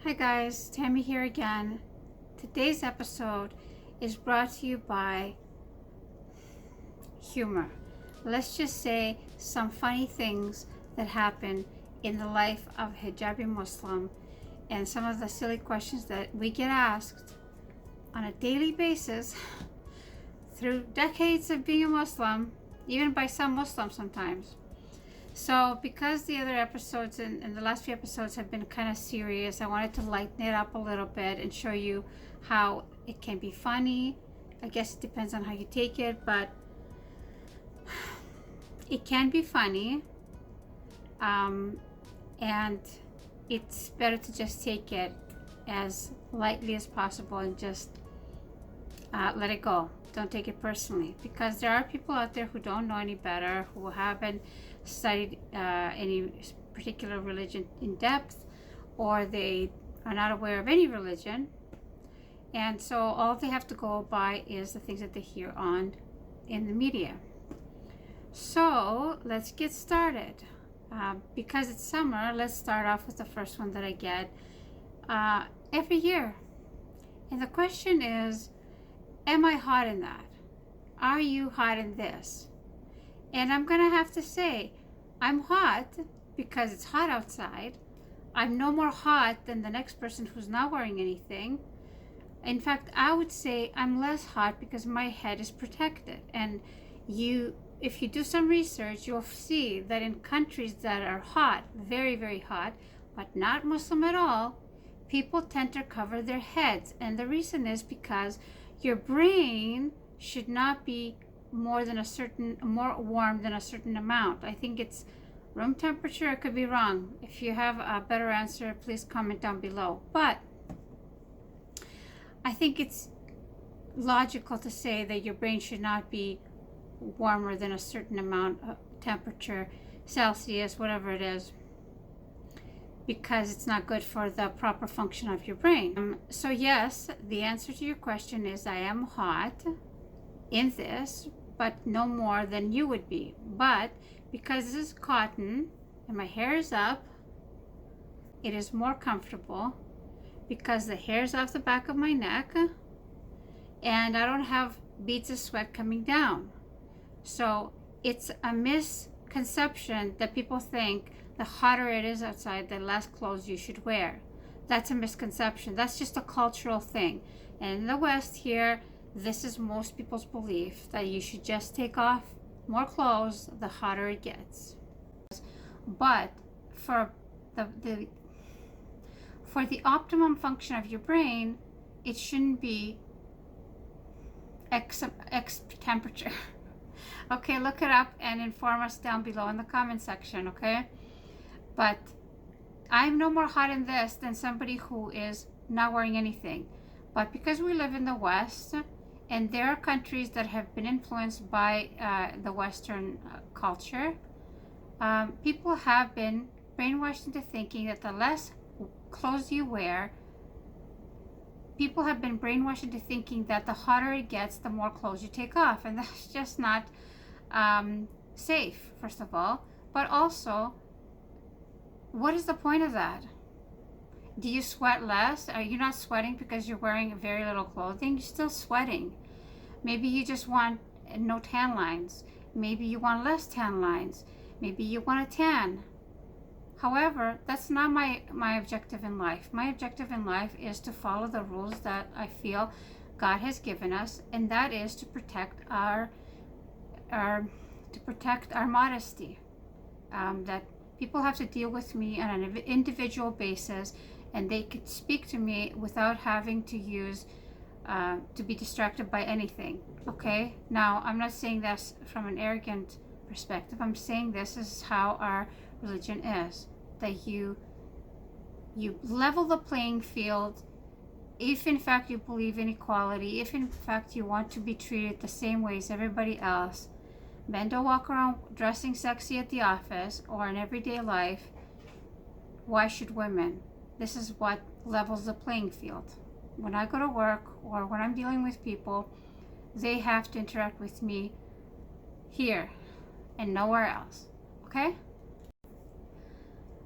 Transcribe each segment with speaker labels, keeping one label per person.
Speaker 1: Hi guys, Tammy here again. Today's episode is brought to you by humor. Let's just say some funny things that happen in the life of a hijabi Muslim and some of the silly questions that we get asked on a daily basis through decades of being a Muslim, even by some Muslims sometimes. So because the other episodes and the last few episodes have been kind of serious, I wanted to lighten it up a little bit and show you how it can be funny. I guess it depends on how you take it, but it can be funny. And it's better to just take it as lightly as possible and just let it go. Don't take it personally, because there are people out there who don't know any better, who haven't studied any particular religion in depth, or they are not aware of any religion, and so all they have to go by is the things that they hear on in the media. So let's get started. Because it's summer, let's start off with the first one that I get every year, and the question is, am I hot in that? Are you hot in this? And I'm gonna have to say, I'm hot because it's hot outside. I'm no more hot than the next person who's not wearing anything. In fact, I would say I'm less hot because my head is protected. And if you do some research, you'll see that in countries that are hot, very, very hot, but not Muslim at all, people tend to cover their heads. And the reason is because your brain should not be more warm than a certain amount. I think it's room temperature. I could be wrong. If you have a better answer, please comment down below. But I think it's logical to say that your brain should not be warmer than a certain amount of temperature, Celsius, whatever it is, because it's not good for the proper function of your brain. So yes, the answer to your question is I am hot in this, but no more than you would be. But because this is cotton and my hair is up, it is more comfortable because the hair is off the back of my neck and I don't have beads of sweat coming down. So it's a misconception that people think the hotter it is outside, the less clothes you should wear. That's a misconception. That's just a cultural thing. And in the West here, this is most people's belief, that you should just take off more clothes the hotter it gets. But for the optimum function of your brain, it shouldn't be X temperature. Okay, look it up and inform us down below in the comment section, okay? But I'm no more hot in this than somebody who is not wearing anything. But because we live in the West, and there are countries that have been influenced by the Western culture, people have been brainwashed into thinking that the less clothes you wear, people have been brainwashed into thinking that the hotter it gets, the more clothes you take off. And that's just not safe, first of all. But also, what is the point of that? Do you sweat less? Are you not sweating because you're wearing very little clothing? You're still sweating. Maybe you just want no tan lines. Maybe you want less tan lines. Maybe you want a tan. However, that's not my objective in life. My objective in life is to follow the rules that I feel God has given us, and that is to protect our modesty. That people have to deal with me on an individual basis, and they could speak to me without having to use to be distracted by anything. Okay, now I'm not saying this from an arrogant perspective. I'm saying this is how our religion is, that you level the playing field. If in fact you believe in equality, if in fact you want to be treated the same way as everybody else, men don't walk around dressing sexy at the office or in everyday life, why should women? This is what levels the playing field. When I go to work or when I'm dealing with people, they have to interact with me here and nowhere else. Okay?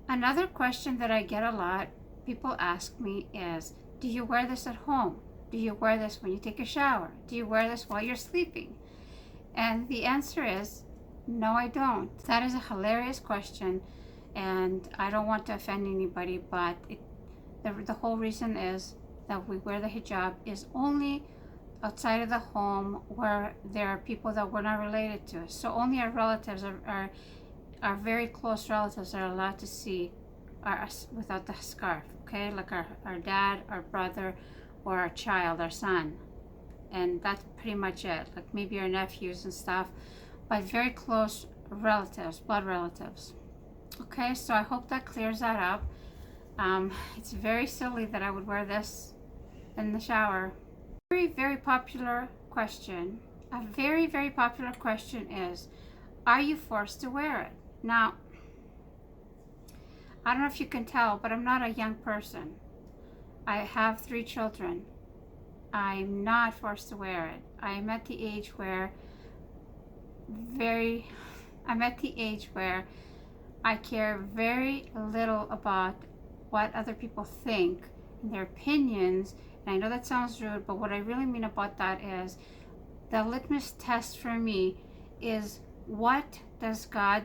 Speaker 1: Another question that I get a lot people ask me is, do you wear this at home? Do you wear this when you take a shower? Do you wear this while you're sleeping? And the answer is, no, I don't. That is a hilarious question, and I don't want to offend anybody, but the whole reason is that we wear the hijab is only outside of the home where there are people that we're not related to. So only our relatives, our very close relatives, are allowed to see us without the scarf, okay? Like our dad, our brother, or our child, our son. And that's pretty much it. Like maybe our nephews and stuff, but very close relatives, blood relatives. Okay, so I hope that clears that up. It's very silly that I would wear this in the shower. Very, very popular question. A very, very popular question is, are you forced to wear it? Now, I don't know if you can tell, but I'm not a young person. I have 3 children. I'm not forced to wear it. I'm at the age where I care very little about what other people think and their opinions. And I know that sounds rude, but what I really mean about that is the litmus test for me is, what does God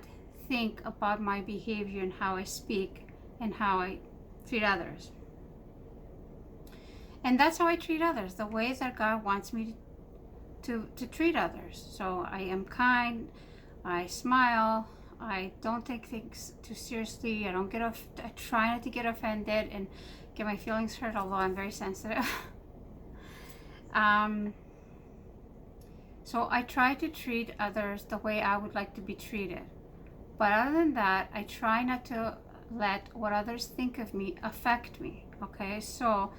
Speaker 1: think about my behavior and how I speak and how I treat others? And that's how I treat others, the ways that God wants me to treat others. So I am kind, I smile, I don't take things too seriously, I try not to get offended and get my feelings hurt, although I'm very sensitive. So I try to treat others the way I would like to be treated. But other than that, I try not to let what others think of me affect me, okay? So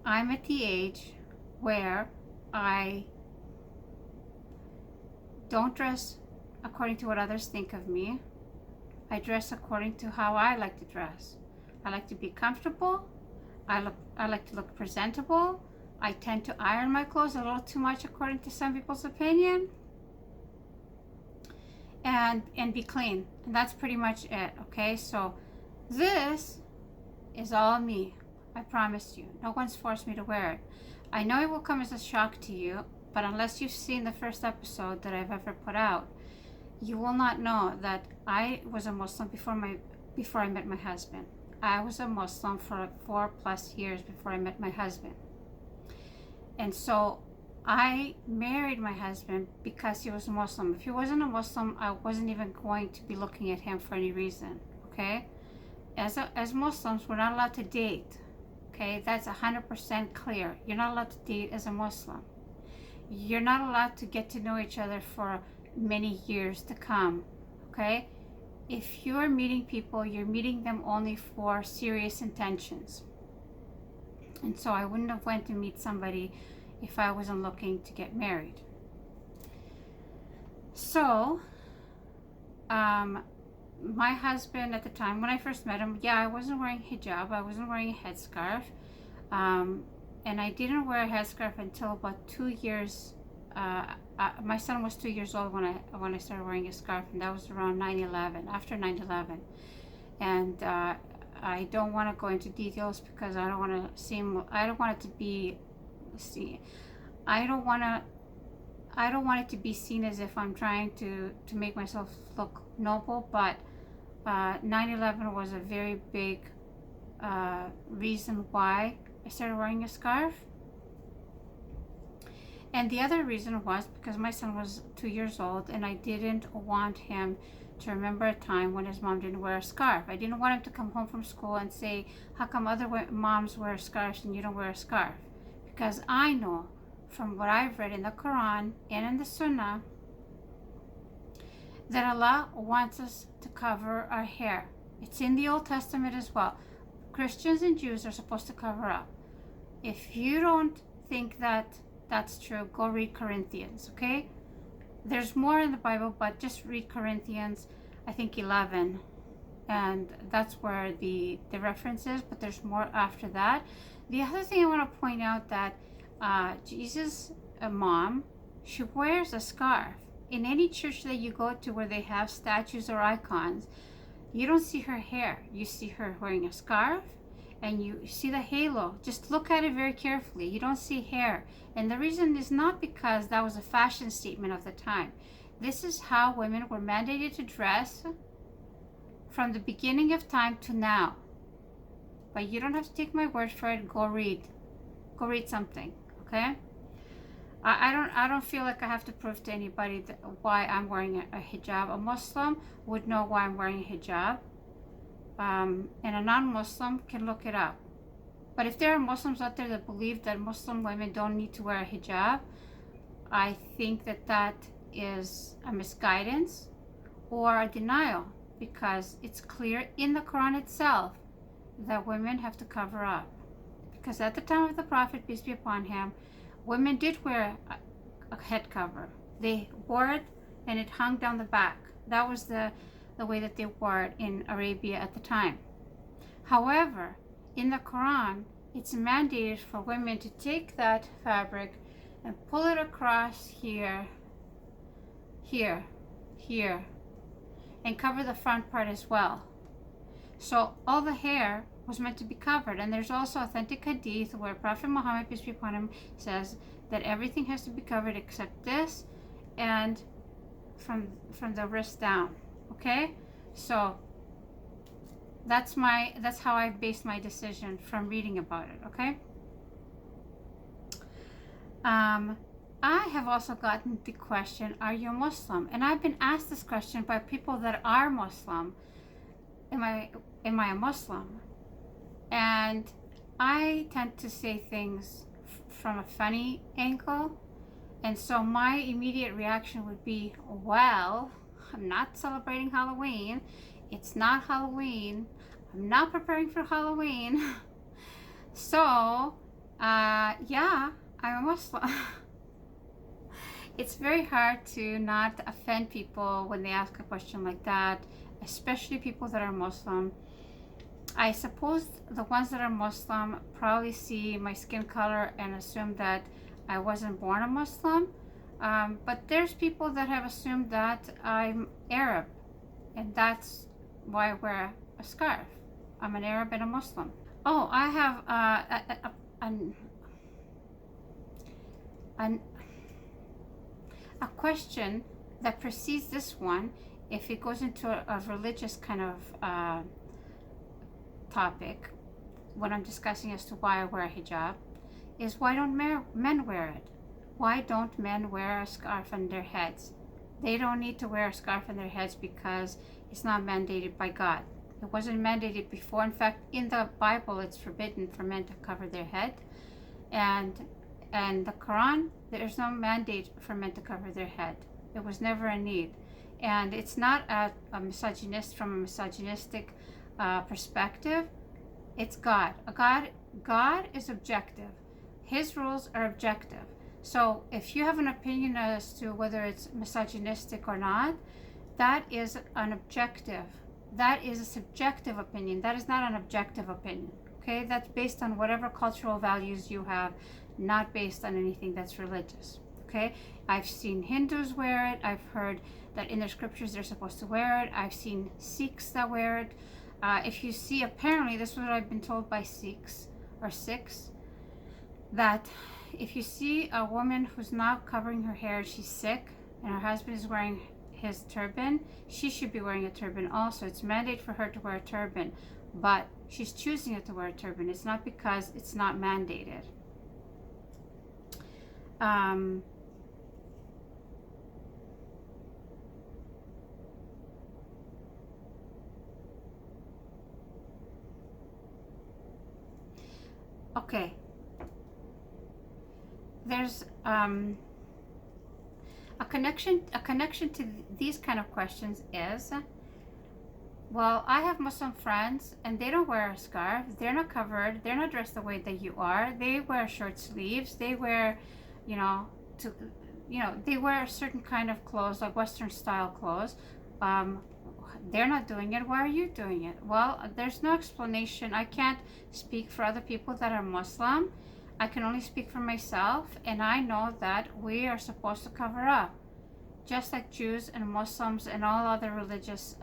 Speaker 1: I'm at the age where I don't dress according to what others think of me. I dress according to how I like to dress. I like to be comfortable. I like to look presentable. I tend to iron my clothes a little too much according to some people's opinion. And be clean. And that's pretty much it, okay? So this is all me. I promise you. No one's forced me to wear it. I know it will come as a shock to you, but unless you've seen the first episode that I've ever put out, you will not know that I was a Muslim before I met my husband. I was a Muslim for 4+ years before I met my husband. And so I married my husband because he was a Muslim. If he wasn't a Muslim, I wasn't even going to be looking at him for any reason, okay? As Muslims, we're not allowed to date, okay? That's 100% clear. You're not allowed to date as a Muslim. You're not allowed to get to know each other for many years to come, okay? If you're meeting people, you're meeting them only for serious intentions. And so I wouldn't have went to meet somebody if I wasn't looking to get married. So, my husband at the time, when I first met him, I wasn't wearing hijab, I wasn't wearing a headscarf. And I didn't wear a headscarf until about 2 years. My son was 2 years old when I started wearing a scarf, and that was around 9/11, after 9/11. And I don't want to go into details because I don't want it to be seen as if I'm trying to make myself look noble, but 9/11 was a very big reason why I started wearing a scarf. And the other reason was because my son was 2 years old, and I didn't want him to remember a time when his mom didn't wear a scarf. I didn't want him to come home from school and say, how come other moms wear scarves and you don't wear a scarf? Because I know from what I've read in the Quran and in the Sunnah that Allah wants us to cover our hair. It's in the Old Testament as well. Christians and Jews are supposed to cover up. If you don't think that that's true, go read Corinthians, okay? There's more in the Bible, but just read Corinthians, I think 11, and that's where the reference is, but there's more after that. The other thing I want to point out that Jesus' mom, she wears a scarf. In any church that you go to where they have statues or icons, You don't see her hair. You see her wearing a scarf, and you see the halo. Just look at it very carefully. You don't see hair. And the reason is not because that was a fashion statement of the time. This is how women were mandated to dress from the beginning of time to now. But you don't have to take my word for it. Go read something, okay? I don't feel like I have to prove to anybody why I'm wearing a hijab. A Muslim would know why I'm wearing a hijab, and a non-Muslim can look it up. But if there are Muslims out there that believe that Muslim women don't need to wear a hijab, I think that is a misguidance or a denial, because it's clear in the Quran itself that women have to cover up. Because at the time of the Prophet, peace be upon him, women did wear a head cover. They wore it and it hung down the back. That was the way that they wore it in Arabia at the time. However, in the Quran, it's mandated for women to take that fabric and pull it across here, and cover the front part as well. So all the hair was meant to be covered. And there's also authentic hadith where Prophet Muhammad, peace be upon him, says that everything has to be covered except this and from the wrist down. Okay, so that's how I based my decision from reading about it. Okay. I have also gotten the question, are you a Muslim? And I've been asked this question by people that are Muslim. Am I a Muslim? And I tend to say things from a funny angle. And so my immediate reaction would be, well, I'm not celebrating Halloween. It's not Halloween. I'm not preparing for Halloween. So, yeah, I'm a Muslim. It's very hard to not offend people when they ask a question like that, especially people that are Muslim. I suppose the ones that are Muslim probably see my skin color and assume that I wasn't born a Muslim. But there's people that have assumed that I'm Arab, and that's why I wear a scarf. I'm an Arab and a Muslim. Oh, I have a question that precedes this one. If it goes into a religious kind of topic, what I'm discussing as to why I wear a hijab, is why don't men wear it? Why don't men wear a scarf on their heads? They don't need to wear a scarf on their heads because it's not mandated by God. It wasn't mandated before. In fact, in the Bible, it's forbidden for men to cover their head. And the Quran, there's no mandate for men to cover their head. It was never a need. And it's not a misogynist from a misogynistic perspective. It's God. God is objective. His rules are objective. So if you have an opinion as to whether it's misogynistic or not, that is an objective. That is a subjective opinion. That is not an objective opinion. Okay? That's based on whatever cultural values you have, not based on anything that's religious. Okay? I've seen Hindus wear it. I've heard that in their scriptures they're supposed to wear it. I've seen Sikhs that wear it. If you see, apparently, this is what I've been told by Sikhs, that if you see a woman who's not covering her hair, she's sick, and her husband is wearing his turban, she should be wearing a turban also. It's mandate for her to wear a turban, but she's choosing it to wear a turban. It's not because it's not mandated. Okay. There's a connection to these kind of questions is, well, I have Muslim friends and they don't wear a scarf. They're not covered. They're not dressed the way that you are. They wear short sleeves. They wear, they wear a certain kind of clothes, like Western style clothes. They're not doing it. Why are you doing it? Well, there's no explanation. I can't speak for other people that are Muslim. I can only speak for myself, and I know that we are supposed to cover up, just like Jews and Muslims and all other religious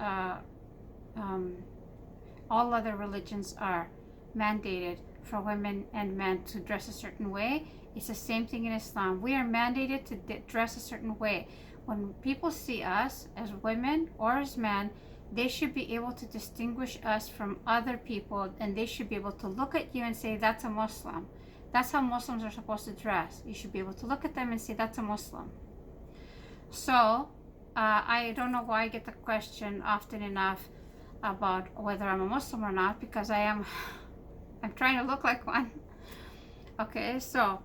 Speaker 1: all other religions are mandated for women and men to dress a certain way. It's the same thing in Islam. We are mandated to dress a certain way. When people see us as women or as men, they should be able to distinguish us from other people, and they should be able to look at you and say, that's a Muslim. That's how Muslims are supposed to dress. You should be able to look at them and say, that's a Muslim. So I don't know why I get the question often enough about whether I'm a Muslim or not, because I'm trying to look like one. Okay, so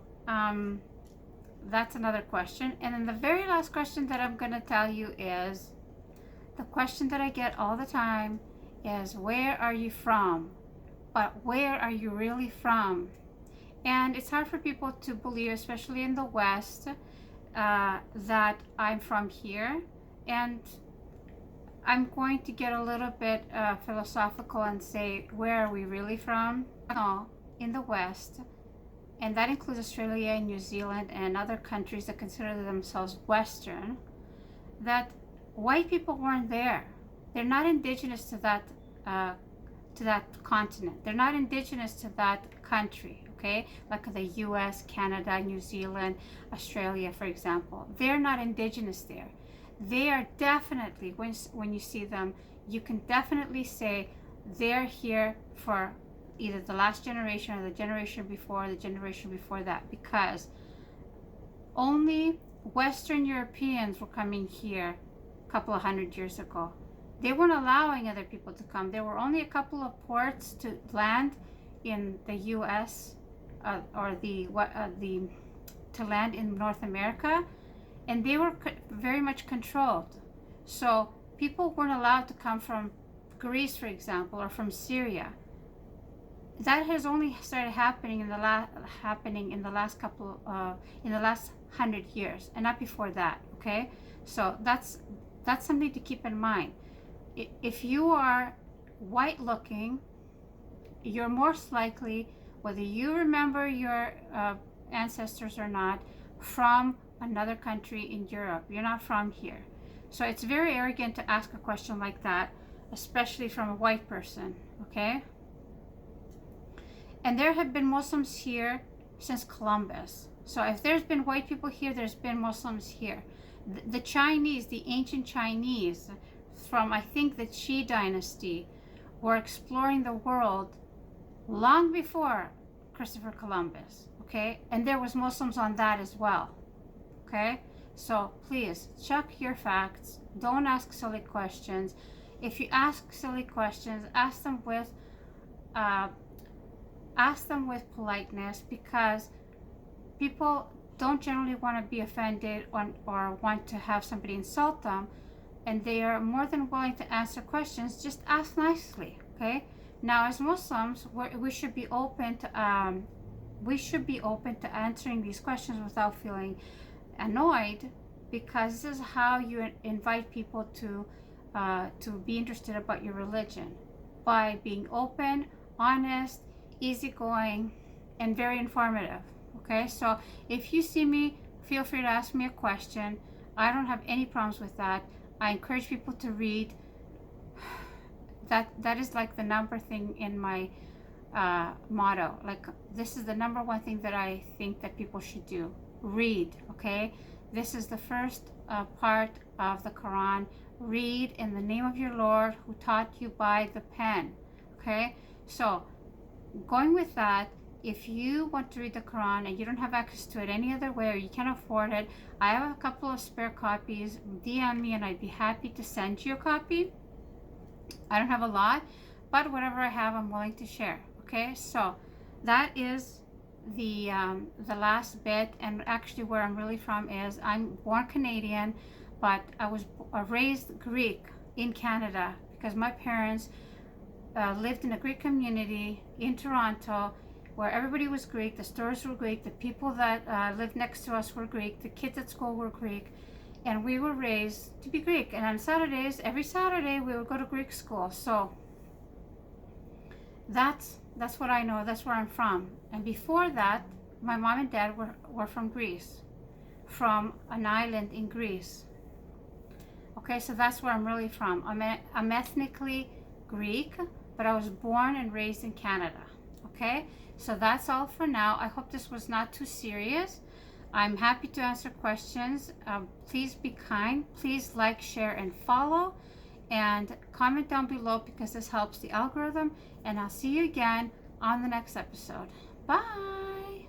Speaker 1: that's another question. And then the very last question that I'm going to tell you is, the question that I get all the time is, where are you from? But where are you really from? And it's hard for people to believe, especially in the West, that I'm from here. And I'm going to get a little bit philosophical and say, where are we really from? No, in the West, and that includes Australia and New Zealand and other countries that consider themselves Western, that white people weren't there. They're not indigenous to that continent. They're not indigenous to that country, okay? Like the US, Canada, New Zealand, Australia, for example. They're not indigenous there. They are definitely, when you see them, you can definitely say they're here for either the last generation or the generation before that, because only Western Europeans were coming here a couple of hundred years ago. They weren't allowing other people to come. There were only a couple of ports to land in the U.S. To land in North America, and they were very much controlled. So people weren't allowed to come from Greece, for example, or from Syria. That has only started happening in the last 100 years, and not before that. Okay, so that's something to keep in mind. If you are white looking, you're most likely, whether you remember your ancestors or not, from another country in Europe. You're not from here. So it's very arrogant to ask a question like that, especially from a white person. Okay. And there have been Muslims here since Columbus. So if there's been white people here, there's been Muslims here. The Chinese, the ancient Chinese, from I think the Qi dynasty, were exploring the world long before Christopher Columbus, okay? And there was Muslims on that as well, okay? So please, check your facts. Don't ask silly questions. If you ask silly questions, ask them with politeness, because people don't generally want to be offended or want to have somebody insult them, and they are more than willing to answer questions. Just ask nicely, okay? Now, as Muslims, we should be open to answering these questions without feeling annoyed, because this is how you invite people to be interested about your religion, by being open, honest, easygoing, and very informative. Okay, so if you see me, feel free to ask me a question. I don't have any problems with that. I encourage people to read. That is like the number thing in my motto. Like, this is the number one thing that I think that people should do. Read, okay? This is the first part of the Quran. Read in the name of your Lord, who taught you by the pen, okay? So going with that, if you want to read the Quran and you don't have access to it any other way, or you can't afford it, I have a couple of spare copies. DM me and I'd be happy to send you a copy. I don't have a lot, but whatever I have, I'm willing to share. Okay, so that is the last bit. And actually, where I'm really from is, I'm born Canadian, but I was raised Greek in Canada, because my parents lived in a Greek community in Toronto, where everybody was Greek. The stores were Greek. The people that lived next to us were Greek. The kids at school were Greek. And we were raised to be Greek. And on Saturdays, every Saturday, we would go to Greek school. So that's what I know. That's where I'm from. And before that, my mom and dad were from Greece, from an island in Greece. Okay, so that's where I'm really from. I'm ethnically Greek, but I was born and raised in Canada. Okay, so that's all for now. I hope this was not too serious. I'm happy to answer questions. Please be kind. Please like, share, and follow. And comment down below because this helps the algorithm. And I'll see you again on the next episode. Bye.